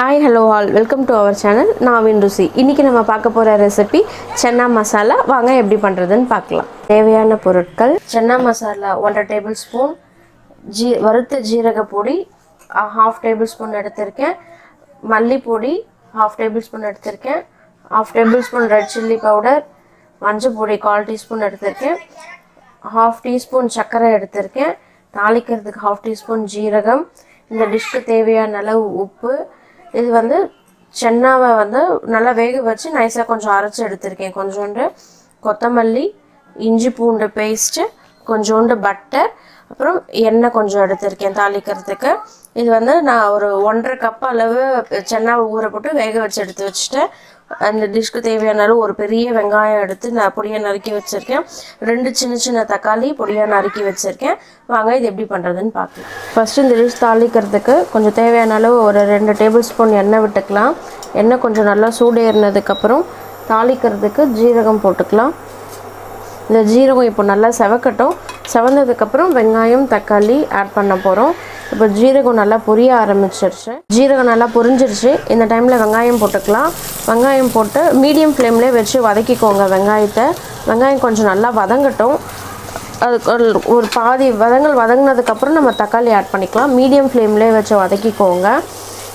Hi, hello all. Welcome to our channel Naavin Rusi. இன்னைக்கு நம்ம பார்க்க போற ரெசிபி சன்னா மசாலா. வாங்க எப்படி பண்றதுன்னு பார்க்கலாம். தேவையான பொருட்கள்: சன்னா மசாலா 1/2 டேபிள்ஸ்பூன், வறுத்த ஜீரக பொடி 1/2 டேபிள்ஸ்பூன் எடுத்திருக்கேன், மல்லி பொடி 1/2 டேபிள்ஸ்பூன் எடுத்திருக்கேன், 1/2 டேபிள்ஸ்பூன் ரெட் சில்லி பவுடர், மஞ்சள் பொடி 1/4 டீஸ்பூன் எடுத்திருக்கேன், 1/2 டீஸ்பூன் சர்க்கரை எடுத்திருக்கேன், தாளிக்கிறதுக்கு 1/2 டீஸ்பூன் ஜீரகம், இந்த டிஷ்க்கு தேவையான அளவு உப்பு. இது வந்து சென்னாவை வந்து நல்லா வேக வச்சு நைஸாக கொஞ்சம் அரைச்சி எடுத்திருக்கேன். கொஞ்சோண்டு கொத்தமல்லி, இஞ்சி பூண்டு பேஸ்ட்டு, கொஞ்சோண்டு பட்டர், அப்புறம் எண்ணெய் கொஞ்சம் எடுத்திருக்கேன் தாளிக்கிறதுக்கு. இது வந்து நான் ஒரு 1.5 கப் அளவு சென்னாவை ஊற போட்டு வேக வச்சு எடுத்து வச்சுட்டேன். அந்த டிஷ்க்கு தேவையான அளவு ஒரு பெரிய வெங்காயம் எடுத்து நான் பொடியாக நறுக்கி வச்சுருக்கேன். 2 சின்ன சின்ன தக்காளி பொடியாக நறுக்கி வச்சுருக்கேன். வாங்க இது எப்படி பண்ணுறதுன்னு பார்க்கலாம். ஃபஸ்ட்டு இந்த டிஷ் தாளிக்கிறதுக்கு கொஞ்சம் தேவையான அளவு ஒரு 2 டேபிள் ஸ்பூன் எண்ணெய் விட்டுக்கலாம். எண்ணெய் கொஞ்சம் நல்லா சூடேறினதுக்கப்புறம் தாளிக்கிறதுக்கு ஜீரகம் போட்டுக்கலாம். இந்த ஜீரகம் இப்போ நல்லா செவக்கட்டும். செவந்ததுக்கப்புறம் வெங்காயம் தக்காளி ஆட் பண்ண போகிறோம். இப்போ ஜீரகம் நல்லா பொரிய ஆரம்பிச்சிருச்சு. ஜீரகம் நல்லா பொரிஞ்சிருச்சு. இந்த டைமில் வெங்காயம் போட்டுக்கலாம். வெங்காயம் போட்டு மீடியம் ஃப்ளேம்லேயே வச்சு வதக்கிக்கோங்க வெங்காயத்தை. வெங்காயம் கொஞ்சம் நல்லா வதங்கட்டும். அது ஒரு பாதி வதங்கினதுக்கப்புறம் நம்ம தக்காளி ஆட் பண்ணிக்கலாம். மீடியம் ஃப்ளேம்லேயே வச்சு வதக்கிக்கோங்க.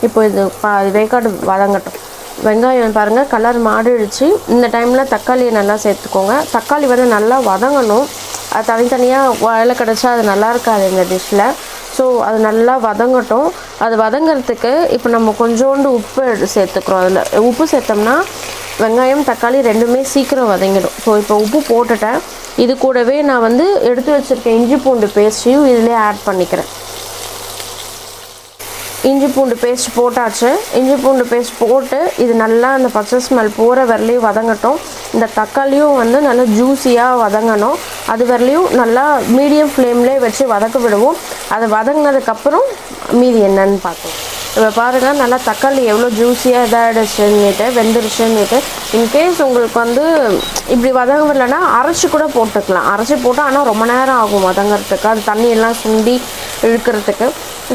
இப்போ இது பாதி வேக்காடு வதங்கட்டும். வெங்காயம் பாருங்கள் கலர் மாறிடுச்சு. இந்த டைமில் தக்காளியை நல்லா சேர்த்துக்கோங்க. தக்காளி வந்து நல்லா வதங்கணும். அது தனித்தனியாக வாயில் கிடச்சா அது நல்லா இருக்காது இந்த டிஷ்ஷில். ஸோ அது நல்லா வதங்கட்டும். அது வதங்கிறதுக்கு இப்போ நம்ம கொஞ்சோண்டு உப்பு சேர்த்துக்கிறோம். அதில் உப்பு சேர்த்தோம்னா வெங்காயம் தக்காளி ரெண்டுமே சீக்கிரம் வதங்கிடும். ஸோ இப்போ உப்பு போட்டுட்டேன். இது கூடவே நான் வந்து எடுத்து வச்சுருக்கேன் இஞ்சி பூண்டு பேஸ்ட்டையும் இதிலே ஆட் பண்ணிக்கிறேன். இஞ்சி பூண்டு பேஸ்ட் போட்டாச்சு. இஞ்சி பூண்டு பேஸ்ட் போட்டு இது நல்லா அந்த பச்சை ஸ்மெல் போகிற வரலையும் வதங்கட்டும். இந்த தக்காளியும் வந்து நல்லா ஜூஸியாக வதங்கணும். அது வரலையும் நல்லா மீடியம் ஃப்ளேம்லேயே வச்சு வதக்க விடுவோம். அது வதங்கினதுக்கப்புறம் மீதி என்னன்னு பார்க்கலாம். இப்போ பாருங்கள் நல்லா தக்காளி எவ்வளோ ஜூஸியாக இதாகிடுச்சுன்னுட்டு வெந்துருச்சுன்னுட்டு. இன்கேஸ் உங்களுக்கு வந்து இப்படி வதங்கவில்லைன்னா அரைச்சி கூட போட்டுக்கலாம். அரைச்சி போட்டால் ஆனால் ரொம்ப நேரம் ஆகும் வதங்கிறதுக்கு. அது தண்ணியெல்லாம் சுண்டி இழுக்கிறதுக்கு.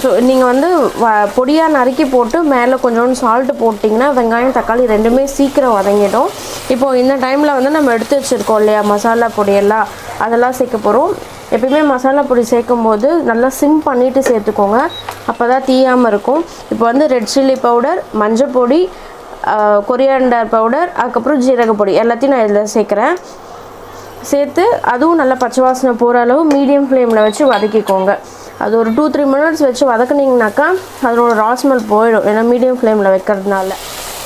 ஸோ நீங்கள் வந்து பொடியாக நறுக்கி போட்டு மேலே கொஞ்சோண்டு சால்ட்டு போட்டிங்கன்னா வெங்காயம் தக்காளி ரெண்டுமே சீக்கிரம் வதங்கிடும். இப்போது இந்த டைமில் வந்து நம்ம எடுத்து வச்சுருக்கோம் இல்லையா மசாலா பொடியெல்லாம், அதெல்லாம் சேர்க்க போகிறோம். எப்பயுமே மசாலா பொடி சேர்க்கும் போது நல்லா சிம் பண்ணிவிட்டு சேர்த்துக்கோங்க. அப்போ தான் தீயாமல் இருக்கும். இப்போ வந்து ரெட் சில்லி பவுடர், மஞ்சள் பொடி, கொரியாண்டர் பவுடர், அதுக்கப்புறம் ஜீரக பொடி எல்லாத்தையும் நான் இதில் சேர்க்குறேன். சேர்த்து அதுவும் நல்லா பச்சை வாசனை போகிற அளவு மீடியம் ஃப்ளேமில் வச்சு வதக்கிக்கோங்க. அது ஒரு 2-3 மினிட்ஸ் வச்சு வதக்குனிங்கனாக்கா அதோட ரா ஸ்மெல் போயிடும். ஏன்னா மீடியம் ஃப்ளேமில் வைக்கிறதுனால.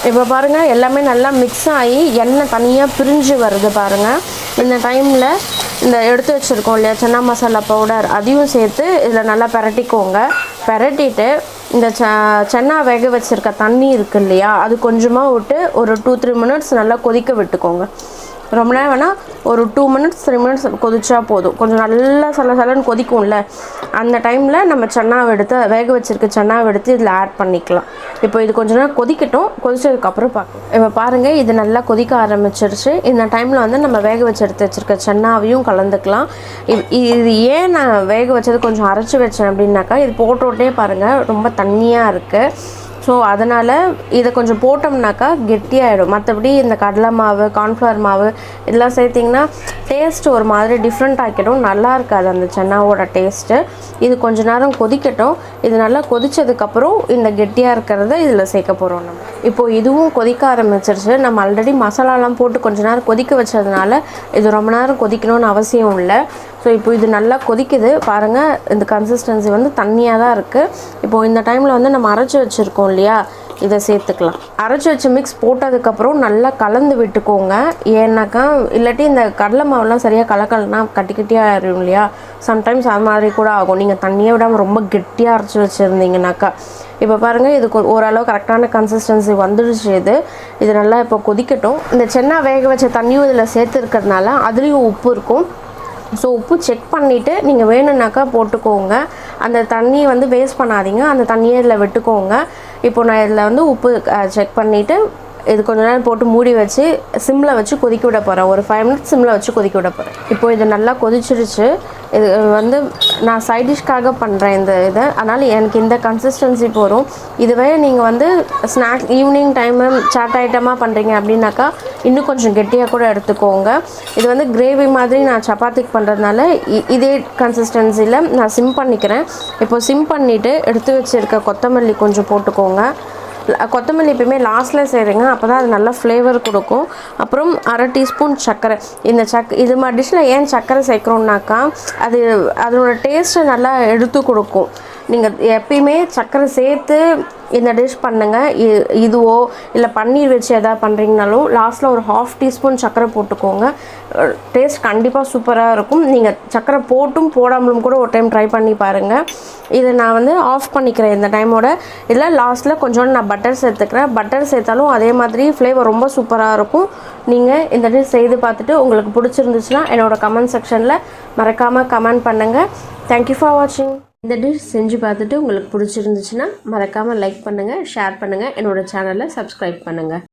இப்போ பாருங்கள் எல்லாமே நல்லா மிக்ஸ் ஆகி எண்ணெய் தனியாக பிரிஞ்சு வருது பாருங்கள். இந்த டைமில் இந்த எடுத்து வச்சுருக்கோம் இல்லையா சன்னா மசாலா பவுடர், அதையும் சேர்த்து இதில் நல்லா பிரட்டிக்கோங்க. பிரட்டிட்டு இந்த சன்னா வேக வச்சுருக்க தண்ணி இருக்குது இல்லையா, அது கொஞ்சமாக விட்டு ஒரு 2-3 மினிட்ஸ் நல்லா கொதிக்க விட்டுக்கோங்க. ரொம்ப நேரம் வேணால் ஒரு 2 மினிட்ஸ் 3 மினிட்ஸ் கொதிச்சா போதும். கொஞ்சம் நல்லா சலன்னு கொதிக்கும்ல, அந்த டைமில் நம்ம சன்னாவை எடுத்து வேக வச்சுருக்க சன்னாவை எடுத்து இதில் ஆட் பண்ணிக்கலாம். இப்போ இது கொஞ்சம் நேரம் கொதிக்கட்டும். கொதிச்சதுக்கப்புறம் பார்க்கலாம். இப்போ பாருங்கள் இது நல்லா கொதிக்க ஆரம்பிச்சிருச்சு. இந்த டைமில் வந்து நம்ம வேக வச்சு எடுத்து வச்சுருக்க சன்னாவையும் கலந்துக்கலாம். இது ஏன் நான் வேக வச்சது கொஞ்சம் அரைச்சி வச்சேன் அப்படின்னாக்கா, இது போட்டோட்டே பாருங்கள் ரொம்ப தண்ணியாக இருக்குது. ஸோ அதனால் இதை கொஞ்சம் போட்டோம்னாக்கா கெட்டியாகிடும். மற்றபடி இந்த கடலை மாவு, கார்ன்ஃப்ளவர் மாவு இதெல்லாம் சேர்த்திங்கன்னா டேஸ்ட்டு ஒரு மாதிரி டிஃப்ரெண்ட் ஆக்கிடும். நல்லா இருக்காது அந்த சன்னாவோட டேஸ்ட்டு. இது கொஞ்சம் நேரம் கொதிக்கட்டும். இது நல்லா கொதித்ததுக்கப்புறம் இந்த கெட்டியாக இருக்கிறத இதில் சேர்க்க போகிறோம் நம்ம. இப்போது இதுவும் கொதிக்க ஆரம்பிச்சிருச்சு. நம்ம ஆல்ரெடி மசாலாலாம் போட்டு கொஞ்சம் நேரம் கொதிக்க வச்சதுனால இது ரொம்ப நேரம் கொதிக்கணும்னு அவசியம் இல்லை. ஸோ இப்போ இது நல்லா கொதிக்குது பாருங்கள். இந்த கன்சிஸ்டன்சி வந்து தண்ணியாக தான் இருக்குது. இப்போது இந்த டைமில் வந்து நம்ம அரைச்சி வச்சுருக்கோம் இல்லையா, இதை சேர்த்துக்கலாம். அரைச்சி வச்சு மிக்ஸ் போட்டதுக்கப்புறம் நல்லா கலந்து விட்டுக்கோங்க. ஏன்னாக்கா இல்லாட்டி இந்த கடலை மாவுலாம் சரியாக கலக்கலனா கட்டியாக ஆயிடும் இல்லையா, சம்டைம்ஸ் அது மாதிரி கூட ஆகும். நீங்கள் தண்ணியை விடாமல் ரொம்ப கெட்டியாக அரைச்சி வச்சுருந்தீங்கனாக்கா. இப்போ பாருங்கள் இதுக்கு ஓரளவு கரெக்டான கன்சிஸ்டன்சி வந்துடுச்சு. இது நல்லா இப்போ கொதிக்கட்டும். இந்த சென்னா வேக வச்ச தண்ணியும் இதில் சேர்த்துருக்கிறதுனால அதுலேயும் உப்பு இருக்கும். ஸோ உப்பு செக் பண்ணிவிட்டு நீங்கள் வேணும்னாக்கா போட்டுக்கோங்க. அந்த தண்ணியை வந்து வேஸ்ட் பண்ணாதீங்க. அந்த தண்ணியை இதில் விட்டுக்கோங்க. இப்போ நான் இதில் வந்து உப்பு செக் பண்ணிவிட்டு இது கொஞ்ச நேரம் போட்டு மூடி வச்சு சிம்மில் வச்சு கொதிக்க விட போகிறேன். ஒரு 5 மினிட்ஸ் சிம்மில் வச்சு கொதிக்க விட போகிறேன். இப்போ இது நல்லா கொதிச்சிருச்சு. இது வந்து நான் சைட் டிஷ்க்காக பண்ணுறேன் இந்த இதை. அதனால் எனக்கு இந்த கன்சிஸ்டன்சி போதும். இதுவே நீங்கள் வந்து ஸ்நாக்ஸ் ஈவினிங் டைமு சாட் ஐட்டமாக பண்ணுறீங்க அப்படின்னாக்கா இன்னும் கொஞ்சம் கெட்டியாக கூட எடுத்துக்கோங்க. இது வந்து கிரேவி மாதிரி நான் சப்பாத்திக்கு பண்ணுறதுனால இதே கன்சிஸ்டன்சியில் நான் சிம் பண்ணிக்கிறேன். இப்போ சிம் பண்ணிவிட்டு எடுத்து வச்சுருக்க கொத்தமல்லி கொஞ்சம் போட்டுக்கோங்க. கொத்தமல்லி எப்பயுமே லாஸ்ட்டில் செய்கிறேங்க, அப்போ தான் அது நல்லா ஃப்ளேவர் கொடுக்கும். அப்புறம் 1/2 டீஸ்பூன் சர்க்கரை. இந்த இது மாதிரி டிஷ்ஷில் ஏன் சர்க்கரை சேர்க்குறோம்னாக்கா அது அதோட டேஸ்ட்டை நல்லா எடுத்து கொடுக்கும். நீங்கள் எப்பயுமே சர்க்கரை சேர்த்து இந்த டிஷ் பண்ணுங்கள். இதுவோ இல்லை பன்னீர் வச்சு எதாவது பண்ணுறீங்கனாலும் லாஸ்ட்டில் ஒரு 1/2 டீஸ்பூன் சர்க்கரை போட்டுக்கோங்க. டேஸ்ட் கண்டிப்பாக சூப்பராக இருக்கும். நீங்கள் சர்க்கரை போட்டும் போடாமலும் கூட ஒரு டைம் ட்ரை பண்ணி பாருங்கள். இதை நான் வந்து ஆஃப் பண்ணிக்கிறேன் இந்த டைமோட. இதில் லாஸ்ட்டில் கொஞ்சோண்டு நான் பட்டர் சேர்த்துக்கிறேன். பட்டர் சேர்த்தாலும் அதே மாதிரி ஃப்ளேவர் ரொம்ப சூப்பராக இருக்கும். நீங்கள் இந்த டிஷ் செய்து பார்த்துட்டு உங்களுக்கு பிடிச்சிருந்துச்சுன்னா என்னோடய கமெண்ட் செக்ஷனில் மறக்காமல் கமெண்ட் பண்ணுங்கள். தேங்க்யூ ஃபார் வாட்சிங். இந்த டிஷ் செஞ்சு பார்த்துட்டு உங்களுக்கு பிடிச்சிருந்துச்சுன்னா மறக்காமல் லைக் பண்ணுங்கள், ஷேர் பண்ணுங்கள், என்னோடய சேனலை சப்ஸ்கிரைப் பண்ணுங்கள்.